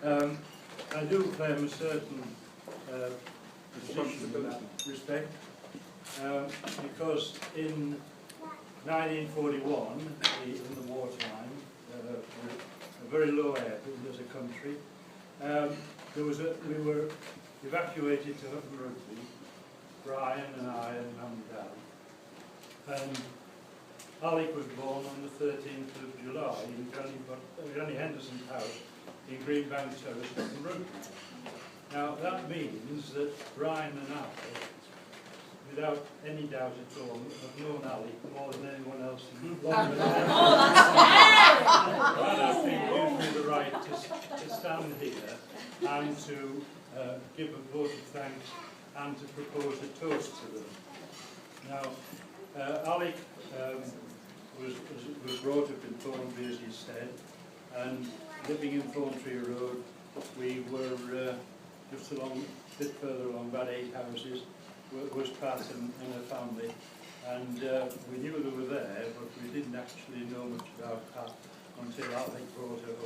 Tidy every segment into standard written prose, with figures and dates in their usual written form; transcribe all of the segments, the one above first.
I do claim a certain position in that respect, because in 1941, in the wartime, a very low ebb as a country, we were evacuated to Hutton Rugby, Brian and I and Mum and Dad. And Alec was born on the 13th of July in Granny Henderson's house in Greenbank Terrace, Hutton Rugby. Now that means that Brian and I, without any doubt at all, have known Alec more than anyone else in London. And I think gives me the right to stand here and to give a vote of thanks and to propose a toast to them. Now, Alec was brought up in Thornbury, as he said, and living in Thorntree Road, we were just a bit further along, about 8 houses, was Pat and her family, and we knew they were there, but we didn't actually know much about Pat until Alec brought her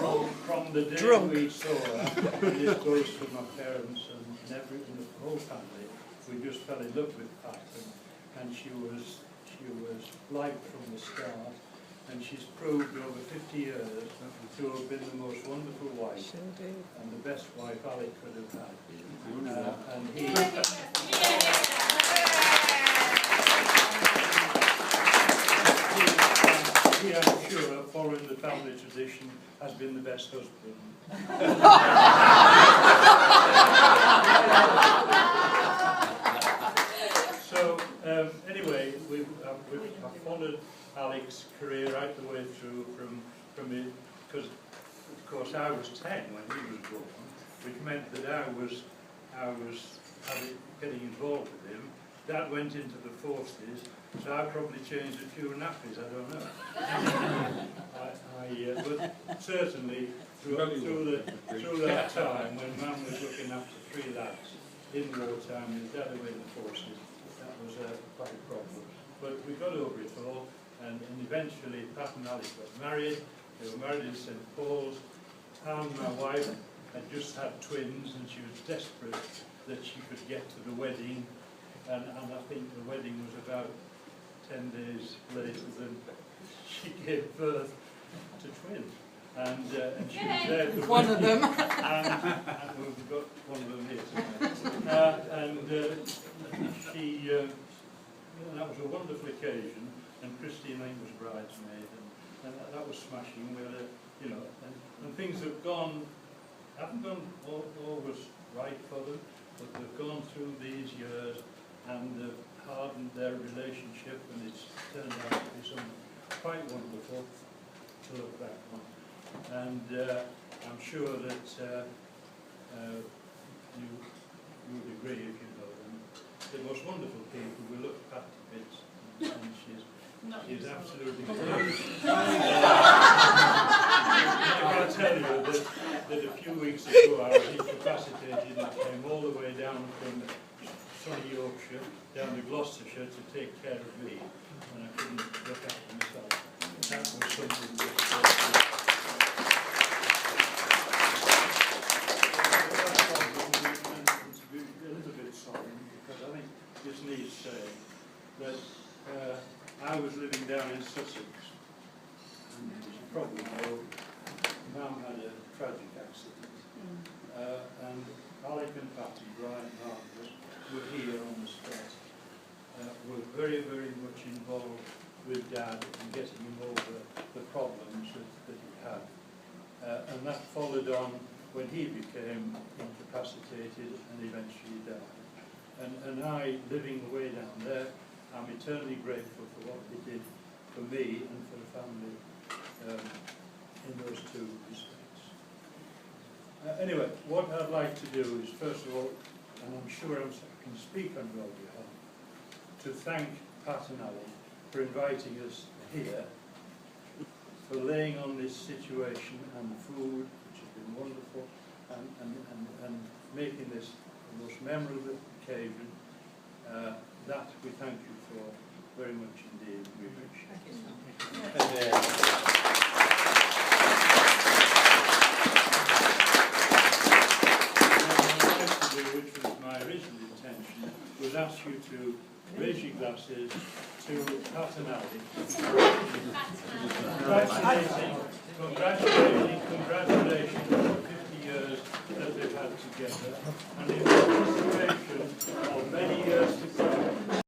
home. From the day we saw her, and this goes to my parents and the whole family, we just fell in love with Pat, and she was liked from the start, and she's proved over 50 years to have been the most wonderful wife and the best wife Alec could have had. And he, I'm sure, following the family tradition, has been the best husband. So, anyway, I've followed Alec's career right the way through from it, because of course I was 10 when he was born, which meant that I was getting involved with him. Dad went into the forces, so I probably changed a few nappies, I don't know. But certainly through that time when Mum was looking after 3 lads in wartime and Dad away in the forces, that was quite a problem. But we got over it all, and eventually Pat and Alec got married. They were married in St Paul's, and my wife had just had twins, and she was desperate that she could get to the wedding, and I think the wedding was about 10 days later than she gave birth to twins. And she was there for one of them. and we've got one of them here tonight. That was a wonderful occasion, and Christine Lane was bridesmaid, and that was smashing. We had and things haven't gone always right for them, but they've gone through these years and they've hardened their relationship, and it's turned out to be something quite wonderful to look back on. And I'm sure that you would agree if you know them. The most wonderful people. We look at to bits, and she's absolutely brilliant. I can tell you that a few weeks ago I was incapacitated and came all the way down from sunny Yorkshire down to Gloucestershire to take care of me, and I couldn't look after myself. That was something that a little bit sorry, because I think this needs saying that I was living down in Sussex, and as you probably know, Mum had a tragic accident, and Alec and Patty, Brian and Margaret, were here on the spot, were very, very much involved with Dad in getting him over the problems that he had. And that followed on when he became incapacitated and eventually died. And I, living away down there, I'm eternally grateful for what he did for me and for the family in those 2 respects. Anyway, what I'd like to do is, first of all, and I'm sure I can speak on your behalf, to thank Pat and Alec for inviting us here, for laying on this situation and the food, which has been wonderful, and making this the most memorable occasion. That we thank you for very much indeed. We appreciate it. ask you to raise your glasses to Pat and Alec. Congratulations on the 50 years that they've had together, and in anticipation of many years